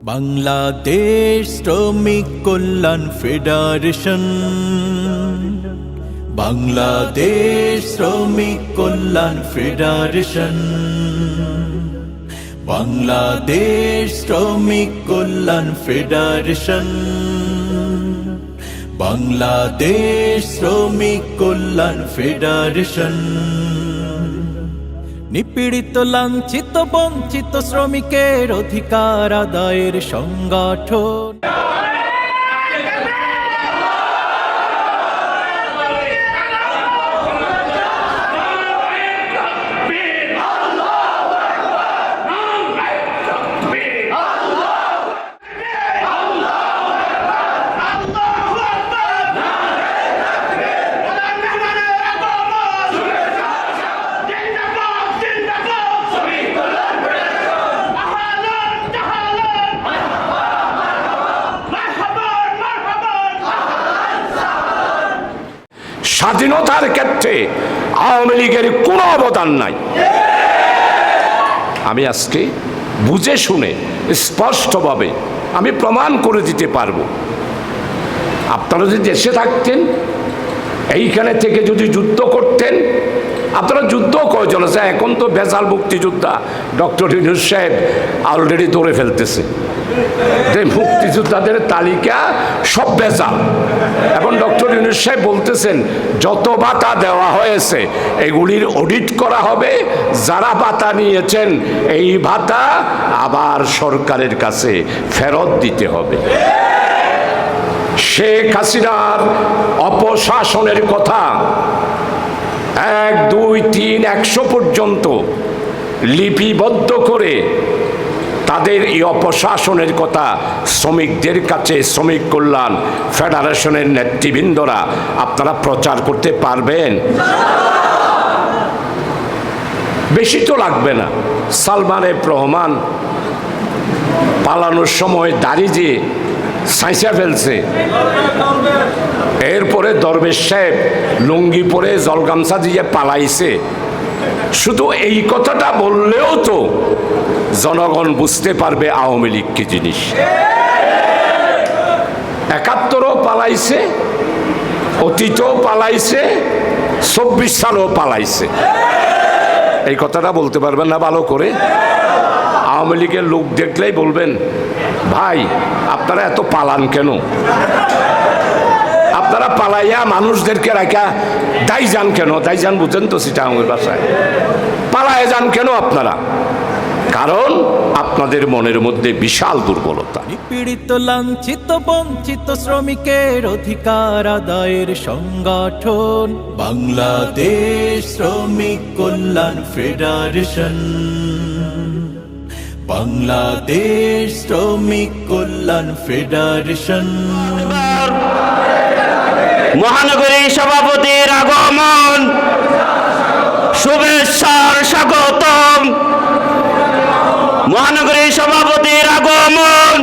বাংলাদেশ শ্রমিক কল্যাণ ফেডারেশন, বাংলাদেশ শ্রমিক কল্যাণ ফেডারেশন, বাংলাদেশ শ্রমিক কল্যাণ ফেডারেশন, বাংলাদেশ শ্রমিক কল্যাণ ফেডারেশন। নিপীড়িত লাঞ্ছিত বঞ্চিত শ্রমিকের অধিকার আদায়ের সংগঠন। স্বাধীনতার ক্ষেত্রে আওয়ামী লীগের কোনো অবদান নাই। আমি আজকে বুঝে শুনে স্পষ্টভাবে আমি প্রমাণ করে দিতে পারবো। আপনারা যদি দেশে থাকতেন, এইখানে থেকে যদি যুদ্ধ করতেন, আপনারা যুদ্ধ কয়জন আছে? এখন তো বেজাল মুক্তিযোদ্ধা ডক্টর ইউনূস সাহেব অলরেডি ধরে ফেলতেছে যে মুক্তিযোদ্ধাদের তালিকা সব বেজাল, এবং ডক্টর ইউনূস সাহেব বলতেছেন যত ভাতা দেওয়া হয়েছে এগুলির অডিট করা হবে, যারা ভাতা নিয়েছেন এই ভাতা আবার সরকারের কাছে ফেরত দিতে হবে। শেখ হাসিনার অপশাসনের কথা 1, 2, 3, 100 পর্যন্ত লিপিবদ্ধ করে তাদের এই অপশাসনের কথা শ্রমিকদের কাছে শ্রমিক কল্যাণ ফেডারেশনের নেতৃবৃন্দরা আপনারা প্রচার করতে পারবেন? বেশি তো লাগবে না। সালমান এফ রহমান পালানোর সময় দাড়ি যে সাইসা ফেলছে, এরপরে দরবেশ সাহেব লুঙ্গি পরে জলগামছা দিয়ে পালাইছে। শুধু এই কথাটা বললেও তো জনগণ বুঝতে পারবে আওয়ামী লীগ কি জিনিস। 71ও পালাইছে, অতীতও পালাইছে, 24 সালও পালাইছে। এই কথাটা বলতে পারবেন না ভালো করে? আওয়ামী লীগের লোক দেখলেই বলবেন, ভাই আপনারা এত পালান কেন? আপনারা পালাইয়া মানুষদেরকে রাখা দায় যান কেন? দায় যান বুঝেন তো চিটাগাংয়ের ভাষায়? পালায় যান কেন আপনারা? কারণ আপনাদের মনের মধ্যে বিশাল দুর্বলতা। নিপীড়িত লাঞ্ছিত বঞ্চিত শ্রমিকের অধিকার আদায়ের সংগঠন, বাংলাদেশ শ্রমিক কল্যাণ ফেডারেশন, বাংলাদেশ শ্রমিক কল্যাণ ফেডারেশন। মহানগরী সভাপতির আগমন, শুভেচ্ছার স্বাগতম। মহানগরী সভাপতির আগমন,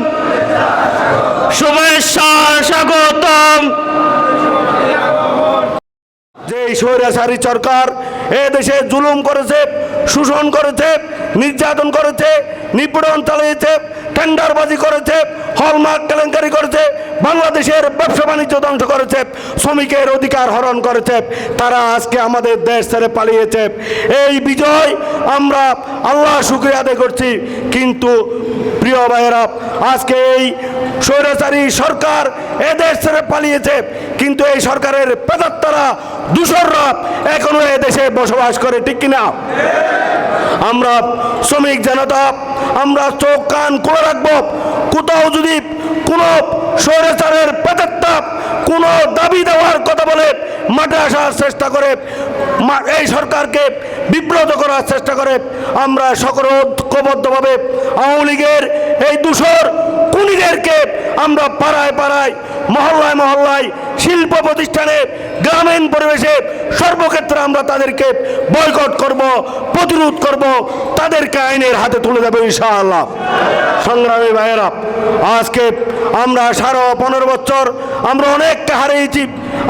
শুভেচ্ছার স্বাগতম। যে স্বৈরাচারী সরকার এ দেশে জুলুম করেছে, শোষণ করেছে, নির্যাতন করেছে, নিপীড়ন চালিয়েছে, টেন্ডারবাজি করেছে, হলমার্ক কেলেঙ্কারি করেছে, বাংলাদেশের ব্যবসা বাণিজ্য ধ্বংস করেছে, শ্রমিকের অধিকার হরণ করেছে, তারা আজকে আমাদের দেশ ছেড়ে পালিয়েছে। এই বিজয় আমরা আল্লাহ শুকরিয়া আদায় করছি। কিন্তু প্রিয় ভাইয়েরা, আজকে এই স্বৈরাচারী সরকার এ দেশ ছেড়ে পালিয়েছে, কিন্তু এই সরকারের প্রেতাত্মারা দূষররা এখনো এ দেশে বসবাস করে, ঠিক কিনা? আমরা শ্রমিক জনতা আমরা চোখ কান খুলে রাখবো। কোথাও যদি কোনো স্বৈরাচারের প্রেতাত্মা কোনো দাবি দেওয়ার কথা বলে, মাঠে আসার চেষ্টা করে, এই সরকারকে বিব্রত করার চেষ্টা করে, আমরা সকল ঐক্যবদ্ধভাবে আওয়ামী লীগের এই দূষর খুনিদেরকে আমরা পাড়ায় পাড়ায়, মহল্লায় মহল্লায় শিল্প প্রতিষ্ঠানে, গ্রামীণ পরিবেশে সর্বক্ষেত্রে আমরা তাদেরকে বয়কট করব, প্রতিরোধ করব, তাদেরকে আইনের হাতে তুলে দেবো ইনশাআল্লাহ। সংগ্রামী ভাইয়েরা, আজকে আমরা 15 বছর আমরা অনেককে হারিয়েছি,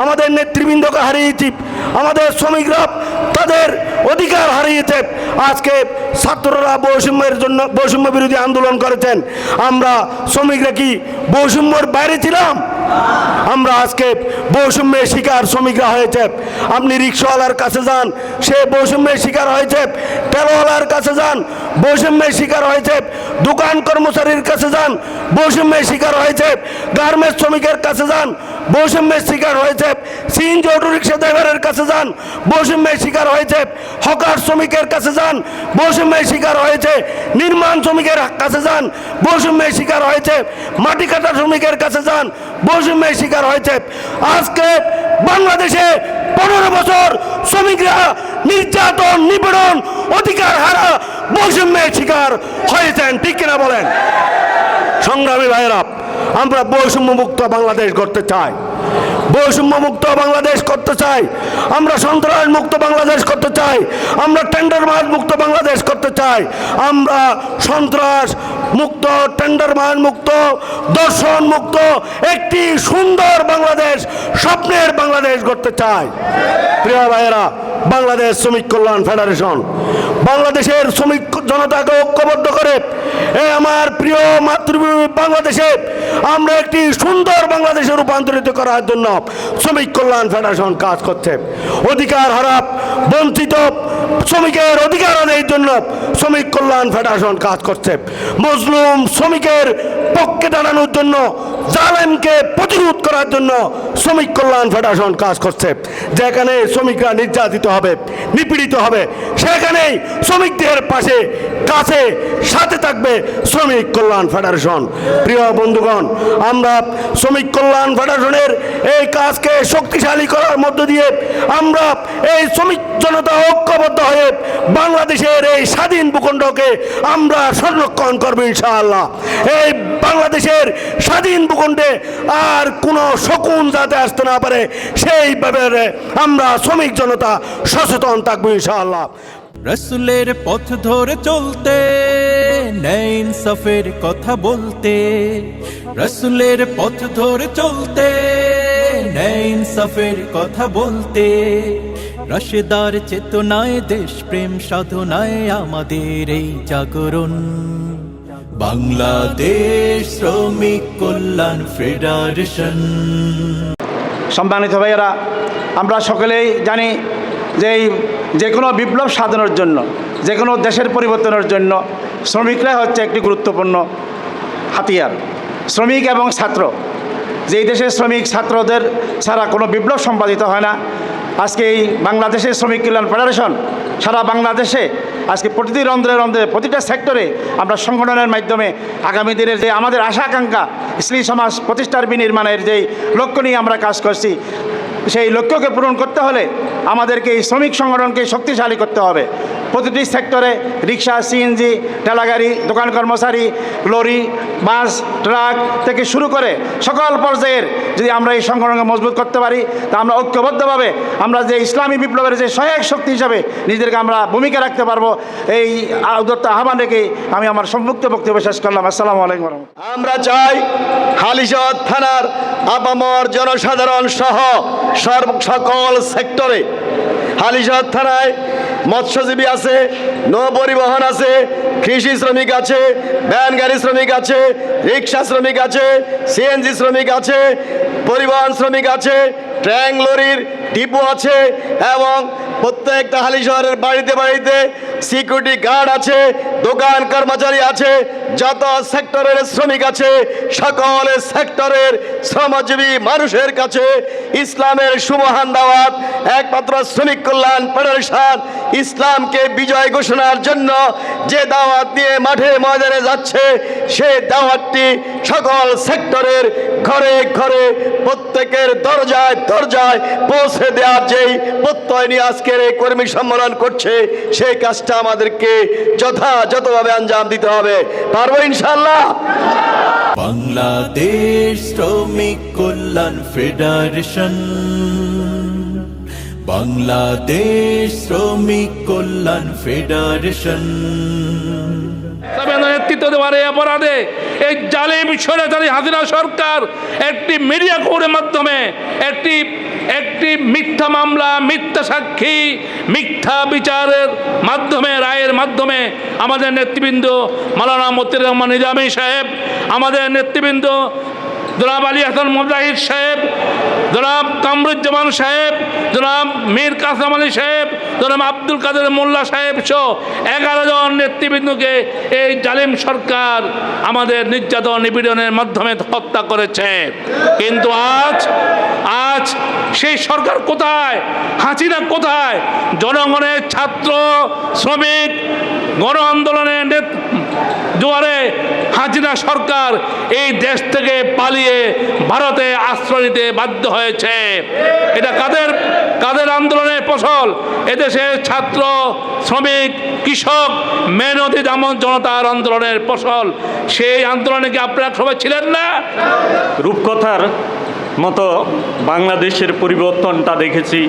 আমাদের নেতৃবৃন্দকে হারিয়েছি, আমাদের শ্রমিকরা তাদের অধিকার হারিয়েছে। আজকে ছাত্ররা বৈষম্য বিরোধী আন্দোলন করেছেন, আমরা শ্রমিকরা কি বৈষম্যের বাইরে ছিলাম? আমরা আজকে বৈষম্যের শিকার শ্রমিকরা হয়েছে। আপনি রিক্সাওয়ালার কাছে যান, সে বৈষম্যের শিকার হয়েছে। ঠেলাওয়ালার কাছে যান, বৈষম্যের শিকার হয়েছে। দোকান কর্মচারীর কাছে যান, বৈষম্যের শিকার হয়েছে। গার্মেন্টস শ্রমিকের কাছে যান, বৈষম্যের শিকার হয়েছে। সিএনজি অটো রিক্সা ড্রাইভারের কাছে যান, বৈষম্যের শিকার হয়েছে। হকার শ্রমিকের কাছে যান, বৈষম্যের শিকার হয়েছে। নির্মাণ শ্রমিকের কাছে যান, বৈষম্যের শিকার হয়েছে। মাটি কাটা শ্রমিকের কাছে যান, বৈষম্যের শিকার হয়েছে। আজকে বাংলাদেশে 15 বছর শ্রমিকরা নির্যাতন, নিপীড়ন, অধিকার হারা, বৈষম্যের শিকার হয়েছেন, ঠিক কিনা বলেন? সংগ্রামী ভাইয়েরা, আমরা বৈষম্য মুক্ত বাংলাদেশ করতে চাই, বৈষম্য মুক্ত বাংলাদেশ করতে চাই, আমরা সন্ত্রাস মুক্ত বাংলাদেশ করতে চাই, আমরা টেন্ডারবাজ মুক্ত বাংলাদেশ করতে চাই, আমরা সন্ত্রাস মুক্ত, টেন্ডারবাজ মুক্ত, দর্শন মুক্ত একটি সুন্দর বাংলাদেশ, স্বপ্নের বাংলাদেশ করতে চাই। প্রিয় ভাইয়েরা, বাংলাদেশ শ্রমিক কল্যাণ ফেডারেশন বাংলাদেশের শ্রমিক জনতাকে ঐক্যবদ্ধ করে আমার প্রিয় মাতৃভূমি বাংলাদেশে আমরা একটি সুন্দর বাংলাদেশে রূপান্তরিত করার জন্য শ্রমিক কল্যাণ ফেডারেশন কাজ করছে। অধিকার হারা, বঞ্চিত শ্রমিকের অধিকার আদায়ের জন্য শ্রমিক কল্যাণ ফেডারেশন কাজ করছে। মজলুম শ্রমিকের পক্ষে দাঁড়ানোর জন্য, জালেমকে প্রতিরোধ করার জন্য শ্রমিক কল্যাণ ফেডারেশন কাজ করছে। যেখানে শ্রমিকরা নির্যাতিত হবে, নিপীড়িত হবে, সেখানেই শ্রমিকদের পাশে, কাছে, সাথে থাকবে শ্রমিক কল্যাণ ফেডারেশন। প্রিয় বন্ধুগণ, আমরা শ্রমিক কল্যাণ ফেডারেশনের এই কাজকে শক্তিশালী করার মধ্য দিয়ে আমরা এই শ্রমিক জনতা ঐক্যবদ্ধ হয়ে বাংলাদেশের এই স্বাধীন ভূখণ্ডকে আমরা সংরক্ষণ করব ইনশাআল্লাহ। এই বাংলাদেশের স্বাধীন ভূখণ্ডে আর কোনো শকুন যাতে আসতে না পারে সেই ব্যাপারে আমরা শ্রমিক জনতা সচেতন থাকবো ইনশাআল্লাহ। রসুলের পথ ধরে চলতে, ন্যায় ইনসাফের কথা বলতে, রসুলের পথ ধরে চলতে, ন্যায় ইনসাফের কথা বলতে, রাশেদার চেতনায় দেশ প্রেম সাধনায় আমাদের এই জাগরণ। বাংলাদেশ শ্রমিক কল্যাণ ফেডারেশন। সম্মানিত ভাইয়েরা, আমরা সকলেই জানি যে কোনো বিপ্লব সাধনের জন্য, যে কোনো দেশের পরিবর্তনের জন্য শ্রমিকরা হচ্ছে একটি গুরুত্বপূর্ণ হাতিয়ার। শ্রমিক এবং ছাত্র, যেই দেশের শ্রমিক ছাত্রদের ছাড়া কোনো বিপ্লব সম্পাদিত হয় না। আজকে এই বাংলাদেশের শ্রমিক কল্যাণ ফেডারেশন সারা বাংলাদেশে আজকে প্রতিটি রন্ধ্রে রন্ধ্রে, প্রতিটা সেক্টরে আমরা সংগঠনের মাধ্যমে আগামী দিনের যে আমাদের আশা আকাঙ্ক্ষা, ইসলামী সমাজ প্রতিষ্ঠার বিনির্মাণের যেই লক্ষ্য নিয়ে আমরা কাজ করছি, সেই লক্ষ্যকে পূরণ করতে হলে আমাদেরকে এই শ্রমিক সংগঠনকে শক্তিশালী করতে হবে। প্রতিটি সেক্টরে রিক্সা, সিএনজি, ঠেলাগাড়ি, দোকান কর্মচারী, লরি, বাস, ট্রাক থেকে শুরু করে সকল পর্যায়ের যদি আমরা এই সংগঠনকে মজবুত করতে পারি, তা আমরা ঐক্যবদ্ধভাবে আমরা যে ইসলামী বিপ্লবের যে সহায়ক শক্তি হিসাবে নিজেদেরকে আমরা ভূমিকা রাখতে পারবো। এই উদ্যত আহ্বান রেখে আমি আমার সংযুক্ত বক্তব্য শেষ করলাম। আসসালামু আলাইকুম ওয়া রাহমাতুল্লাহ। আমরা চাই হালিশহর থানার আপামর জনসাধারণ সহ সকল সেক্টরে, হালিশহর থানায় মৎস্যজীবী আছে, নৌ পরিবহন আছে, কৃষি শ্রমিক আছে, ভ্যান গাড়ি শ্রমিক আছে, রিক্সা শ্রমিক আছে, সিএনজি শ্রমিক আছে, পরিবহন শ্রমিক আছে, ট্যাঙ্ক লরির ডিপো আছে এবং প্রত্যেকটা হালিশহরের বাড়িতে বাড়িতে সিকিউরিটি গার্ড আছে, দোকান কর্মচারী আছে, যত সেক্টরের শ্রমিক আছে সকল সেক্টরের শ্রমজীবী মানুষের কাছে ইসলামের সুমহান দাওয়াত। একমাত্র শ্রমিক কল্যাণ ফেডারেশন ইসলামকে বিজয় ঘোষণার জন্য যে দাওয়াত নিয়ে মাঠে ময়দানে যাচ্ছে, সেই দাওয়াতটি সকল সেক্টরের ঘরে ঘরে, প্রত্যেকের দরজায় দরজায় পৌঁছে দেওয়ার যেই প্রত্যয় নিয়ে আজকের এই কর্মী সম্মেলন করছে, সেই কাজটা আমাদেরকে যথাযথভাবে আঞ্জাম দিতে হবে। পারবো ইনশাআল্লাহ। বাংলাদেশ শ্রমিক কল্যাণ কল্যাণ ফেডারেশন, বাংলাদেশ শ্রমিক কল্যাণ ফেডারেশন। নেতৃত্ব দেওয়ার এই অপরাধে এই জালিম স্বৈরাচারী হাসিনা সরকার একটি মিডিয়া কোর্টের মাধ্যমে একটি মিথ্যা মামলা, মিথ্যা সাক্ষী, মিথ্যা বিচারের মাধ্যমে, রায়ের মাধ্যমে আমাদের নেতৃবৃন্দ মাওলানা মতিউর রহমান নিজামী সাহেব, আমাদের নেতৃবৃন্দ জনাব আলী হাসান মুজাহিদ সাহেব, জনাব কামরুজ্জামান সাহেব, জনাব মীর কাসেম আলী সাহেব, জনাব আব্দুল কাদের মোল্লা সাহেব সহ 11 জন নেতৃবৃন্দকে এই জালিম সরকার আমাদের নির্যাতন নিপীড়নের মাধ্যমে হত্যা করেছে। কিন্তু আজ সেই সরকার কোথায়? হাসিনা কোথায়? জনগণের, ছাত্র, শ্রমিক গণ আন্দোলনের জোয়ারে হাসিনা সরকার এই দেশ থেকে পালিয়ে ভারতে আশ্রয় নিতে বাধ্য হয়েছে। এটা কাদের আন্দোলনের ফসল? এদেশের ছাত্র, শ্রমিক, কৃষক, মেহনতি জনতার আন্দোলনের ফসল। সেই আন্দোলনে কি আপনারা সবাই ছিলেন না? রূপকথার মতো বাংলাদেশের পরিবর্তনটা দেখেছি।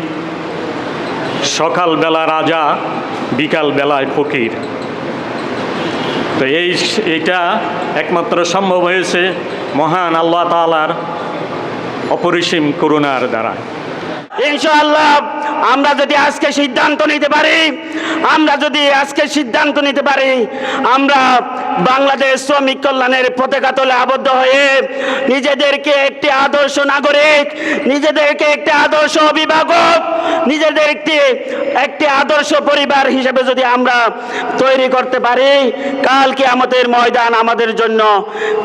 সকালবেলা রাজা, বিকাল বেলায় ফকির। তো এইটা একমাত্র সম্ভব হয়েছে মহান আল্লাহ তাআলার অপরিসীম করুণার দ্বারা। ইনশাআল্লাহ আমরা যদি আজকে সিদ্ধান্ত নিতে পারি, আমরা বাংলাদেশ শ্রমিক কল্যাণের পতাকা তলে আবদ্ধ হয়ে নিজেদেরকে একটি আদর্শ নাগরিক, নিজেদেরকে একটি আদর্শ অভিভাবক, নিজেদেরকে একটি আদর্শ পরিবার হিসেবে যদি আমরা তৈরি করতে পারি, কাল কিয়ামতের ময়দান আমাদের জন্য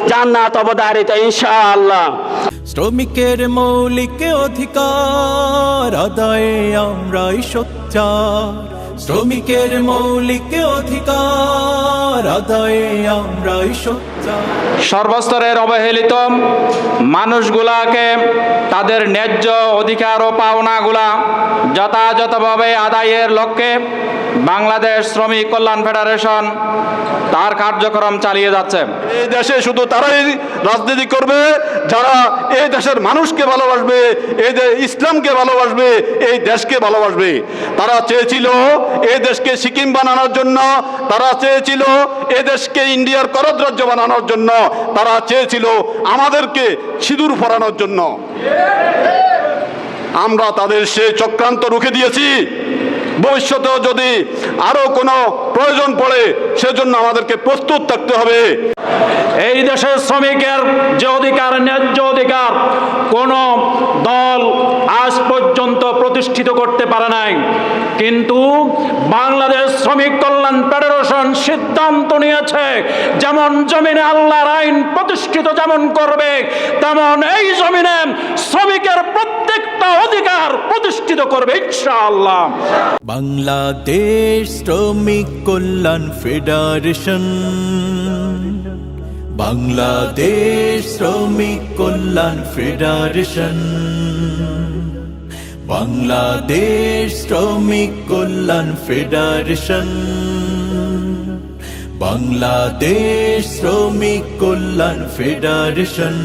জান্নাত অবধারিত ইনশাআল্লাহ। শ্রমিকের মৌলিক অধিকার আদায়ে আমরাই সোচ্চার, শ্রমিকের মৌলিক অধিকার আদায়ে আমরাই সোচ্চার। সর্বস্তরের অবহেলিত মানুষগুলাকে তাদের ন্যায্য অধিকার ও পাওনাগুলা যথাযথভাবে আদায়ের লক্ষ্যে বাংলাদেশ শ্রমিক কল্যাণ ফেডারেশন তার কার্যক্রম চালিয়ে যাচ্ছে। এই দেশে শুধু তারাই রাজনীতি করবে যারা এই দেশের মানুষকে ভালোবাসবে, ইসলামকে ভালোবাসবে, এই দেশকে ভালোবাসবে। তারা চেয়েছিল এই দেশকে সিকিম বানানোর জন্য, তারা চেয়েছিল এই দেশকে ইন্ডিয়ার করদ রাজ্য বানানোর জন্য, তারা চেয়েছিল আমাদেরকে সিঁদুর পরানোর জন্য। আমরা তাদের সেই চক্রান্ত রুখে দিয়েছি। ভবিষ্যতেও যদি আরো কোনো প্রয়োজন পড়ে সেজন্য আমাদেরকে প্রস্তুত থাকতে হবে। এই দেশের শ্রমিকের যে অধিকার, ন্যায্য অধিকার, কোনো দল আজ পর্যন্ত প্রতিষ্ঠিত করতে পারে নাই। কিন্তু বাংলাদেশ শ্রমিক কল্যাণ ফেডারেশন সিদ্ধান্ত নিয়েছে, যেমন জমিনে আল্লাহর আইন প্রতিষ্ঠিত যেমন করবে, তেমন এই জমিনে শ্রমিকের প্রত্যেকটা অধিকার প্রতিষ্ঠিত করবে ইনশাআল্লাহ। বাংলাদেশ শ্রমিক কল্যাণ ফেডারেশন, বাংলাদেশ শ্রমিক কল্যাণ ফেডারেশন, বাংলাদেশ শ্রমিক কল্যাণ ফেডারেশন, বাংলাদেশ শ্রমিক কল্যাণ ফেডারেশন।